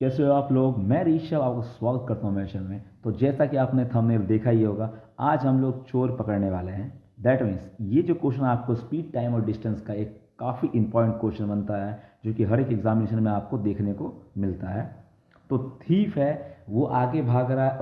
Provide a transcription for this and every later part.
कैसे हो आप लोग। मैं ऋषभ आपका स्वागत करता हूँ मेरे चैनल में। तो जैसा कि आपने थंबनेल देखा ही होगा, आज हम लोग चोर पकड़ने वाले हैं। दैट मीन्स ये जो क्वेश्चन आपको स्पीड, टाइम और डिस्टेंस का एक काफ़ी इंपॉर्टेंट क्वेश्चन बनता है, जो कि हर एक एग्जामिनेशन में आपको देखने को मिलता है। तो थीफ है, वो आगे भाग रहा है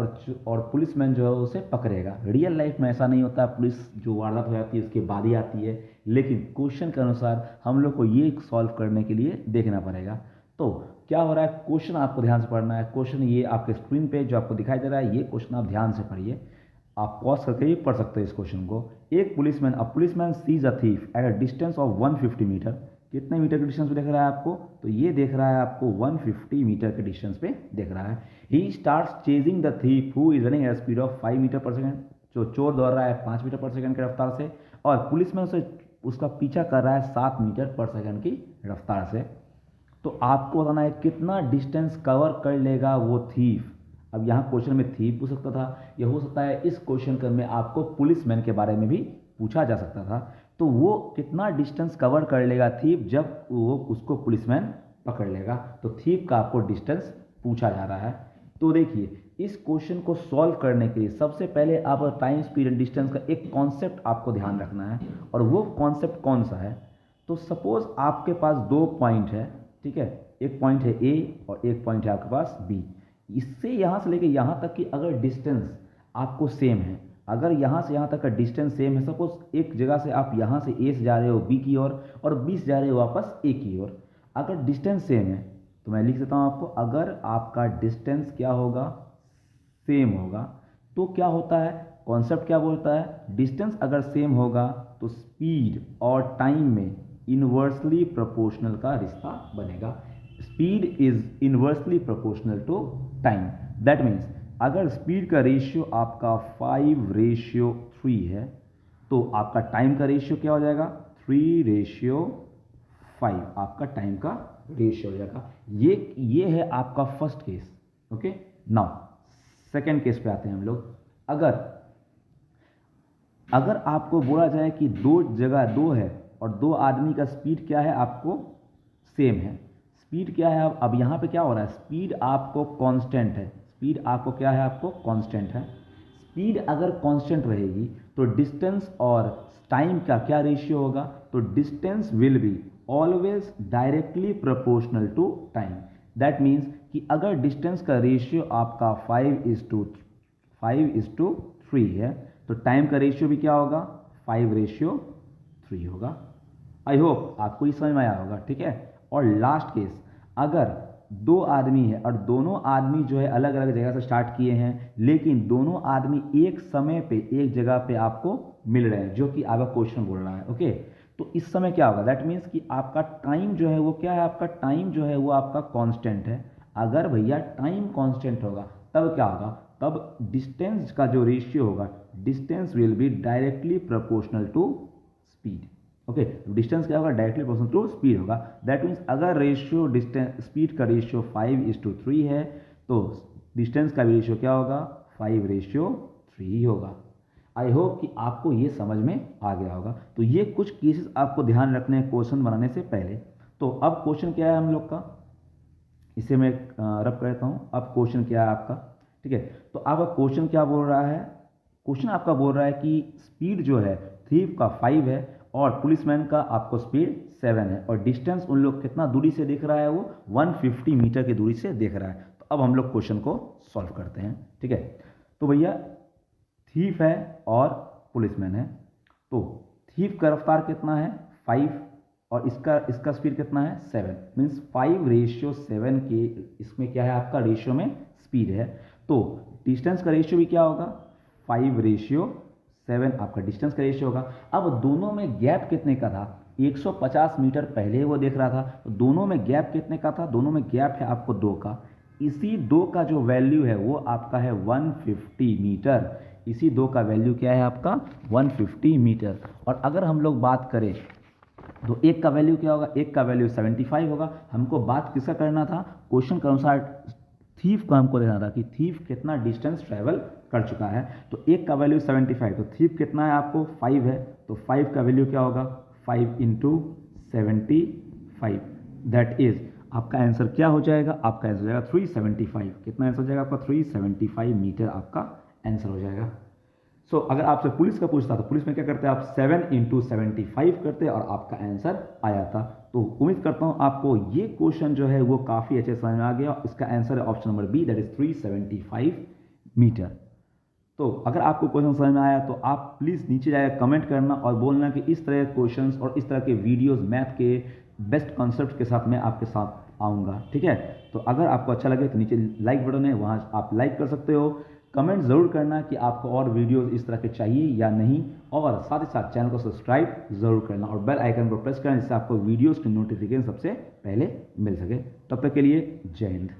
और पुलिसमैन जो है उसे पकड़ेगा। रियल लाइफ में ऐसा नहीं होता, पुलिस जो वारदात हो जाती है उसके बाद ही आती है, लेकिन क्वेश्चन के अनुसार हम लोग को ये सॉल्व करने के लिए देखना पड़ेगा। तो क्या हो रहा है, क्वेश्चन आपको ध्यान से पढ़ना है। क्वेश्चन ये आपके स्क्रीन पे जो आपको दिखाई दे रहा है, ये क्वेश्चन आप ध्यान से पढ़िए। आप पॉज करके ही पढ़ सकते हैं इस क्वेश्चन को। एक policeman sees a thief at a distance of 150 metre. कितने मीटर के डिस्टेंस पे देख रहा है आपको? तो ये देख रहा है आपको 150 मीटर के डिस्टेंस पे देख रहा है। He starts chasing the thief who is running at speed of 5 metre per second. जो चोर दौड़ रहा है 5 मीटर पर सेकेंड की रफ्तार से, और पुलिसमैन उसे उसका पीछा कर रहा है 7 मीटर पर सेकेंड की रफ्तार से। तो आपको बताना है कितना डिस्टेंस कवर कर लेगा वो थीफ। अब यहाँ क्वेश्चन में थीफ पूछ सकता था, यह हो सकता है इस क्वेश्चन में आपको पुलिसमैन के बारे में भी पूछा जा सकता था। तो वो कितना डिस्टेंस कवर कर लेगा थीफ जब वो उसको पुलिसमैन पकड़ लेगा। तो थीफ का आपको डिस्टेंस पूछा जा रहा है। तो देखिए, इस क्वेश्चन को सॉल्व करने के लिए सबसे पहले आप टाइम, स्पीड एंड डिस्टेंस का एक कॉन्सेप्ट आपको ध्यान रखना है। और वो कॉन्सेप्ट कौन सा है? तो सपोज आपके पास दो पॉइंट है, ठीक है। एक पॉइंट है ए और एक पॉइंट है आपके पास बी। इससे यहाँ से लेके यहाँ तक की अगर डिस्टेंस आपको सेम है, अगर यहाँ से यहाँ तक का डिस्टेंस सेम है, सपोज एक जगह से आप यहाँ से ए से जा रहे हो बी की ओर और बी से जा रहे हो वापस ए की ओर, अगर डिस्टेंस सेम है तो मैं लिख देता हूँ आपको, अगर आपका डिस्टेंस क्या होगा, सेम होगा, तो क्या होता है, कॉन्सेप्ट क्या बोलता है, डिस्टेंस अगर सेम होगा तो स्पीड और टाइम में इन्वर्सली प्रोपोर्शनल का रिश्ता बनेगा। Speed is inversely proportional to time. That means अगर स्पीड का रेशियो आपका 5:3 है, तो आपका टाइम का रेशियो क्या हो जाएगा, 3:5 आपका टाइम का रेशियो हो जाएगा। ये है आपका first case. Okay, now second case पे आते हैं हम लोग। अगर अगर आपको बोला जाए कि दो जगह दो है और दो आदमी का स्पीड क्या है, आपको सेम है। स्पीड क्या है, अब यहाँ पे क्या हो रहा है, स्पीड आपको कांस्टेंट है। स्पीड आपको क्या है, आपको कांस्टेंट है। स्पीड अगर कांस्टेंट रहेगी तो डिस्टेंस और टाइम का क्या रेशियो होगा, तो distance will be always directly proportional to time. That means कि अगर डिस्टेंस का रेशियो आपका 5:3 है, तो टाइम का रेशियो भी क्या होगा, 5:3 होगा। आई होप आपको ये समझ में आया होगा, ठीक है। और लास्ट केस, अगर दो आदमी है और दोनों आदमी जो है अलग अलग जगह से स्टार्ट किए हैं, लेकिन दोनों आदमी एक समय पे एक जगह पे आपको मिल रहे हैं, जो कि आपका क्वेश्चन बोल रहा है। ओके, तो इस समय क्या होगा, दैट मीन्स कि आपका टाइम जो है वो क्या है, आपका टाइम जो है वो आपका कांस्टेंट है। अगर भैया टाइम कांस्टेंट होगा तब क्या होगा, तब डिस्टेंस का जो रेशियो होगा, distance will be directly proportional to speed. Okay, distance क्या होगा, डायरेक्टली प्रोपोर्शनल टू स्पीड होगा। दैट मीन्स अगर रेशियो डिस्टेंस स्पीड का रेशियो 5:3 है, तो डिस्टेंस का भी रेशियो क्या होगा, 5:3 होगा। आई होप कि आपको ये समझ में आ गया होगा। तो ये कुछ केसेस आपको ध्यान रखने हैं क्वेश्चन बनाने से पहले। तो अब क्वेश्चन क्या है हम लोग का, इसे मैं रब कर देता हूँ। अब क्वेश्चन क्या है आपका, ठीक है। तो आपका क्वेश्चन क्या बोल रहा है, क्वेश्चन आपका बोल रहा है कि स्पीड जो है थीफ का 5 है और पुलिसमैन का आपको स्पीड 7 है, और डिस्टेंस उन लोग कितना दूरी से देख रहा है, वो 150 मीटर की दूरी से देख रहा है। तो अब हम लोग क्वेश्चन को सॉल्व करते हैं, ठीक है। तो भैया थीफ है और पुलिसमैन है, तो थीफ का रफ्तार कितना है, 5, और इसका इसका स्पीड कितना है, 7। मीन्स 5:7 के इसमें क्या है, आपका रेशियो में स्पीड है। तो डिस्टेंस का रेशियो भी क्या होगा, 5:7 आपका डिस्टेंस का रेशियो होगा। अब दोनों में गैप कितने का था, 150 मीटर पहले वो देख रहा था, तो दोनों में गैप कितने का था, दोनों में गैप है आपको 2 का। इसी 2 का जो वैल्यू है वो आपका है 150 मीटर। इसी 2 का वैल्यू क्या है आपका, 150 मीटर। और अगर हम लोग बात करें तो एक का वैल्यू क्या होगा, एक का वैल्यू 75 होगा। हमको बात किसका करना था, क्वेश्चन के अनुसार थीफ को हमको देखना था कि थीफ कितना डिस्टेंस ट्रैवल कर चुका है। तो एक का वैल्यू 75, तो थीफ कितना है आपको 5 है, तो 5 का वैल्यू क्या होगा, 5 × 75, दैट इज आपका आंसर क्या हो जाएगा? आपका आंसर हो जाएगा 375। कितना आंसर हो जाएगा आपका? 375 मीटर आपका आंसर हो जाएगा। अगर आपसे पुलिस का पूछता तो पुलिस में क्या करते हैं आप? 7 × 75 करते और आपका आंसर आ जाता। तो उम्मीद करता हूँ आपको ये क्वेश्चन जो है वो काफ़ी अच्छे समझ में आ गया। इसका आंसर है option number B, that is 375 metre. तो अगर आपको क्वेश्चन समझ में आया तो आप प्लीज़ नीचे जाकर कमेंट करना और बोलना कि इस तरह के क्वेश्चंस और इस तरह के वीडियोस मैथ के बेस्ट कॉन्सेप्ट के साथ मैं आपके साथ आऊँगा, ठीक है। तो अगर आपको अच्छा लगे तो नीचे लाइक बटन है, वहाँ आप लाइक कर सकते हो। कमेंट ज़रूर करना कि आपको और वीडियोस इस तरह के चाहिए या नहीं, और साथ ही साथ चैनल को सब्सक्राइब ज़रूर करना और बेल आइकन को प्रेस करना, जिससे आपको वीडियोज़ की नोटिफिकेशन सबसे पहले मिल सके। तब तक के लिए जय हिंद।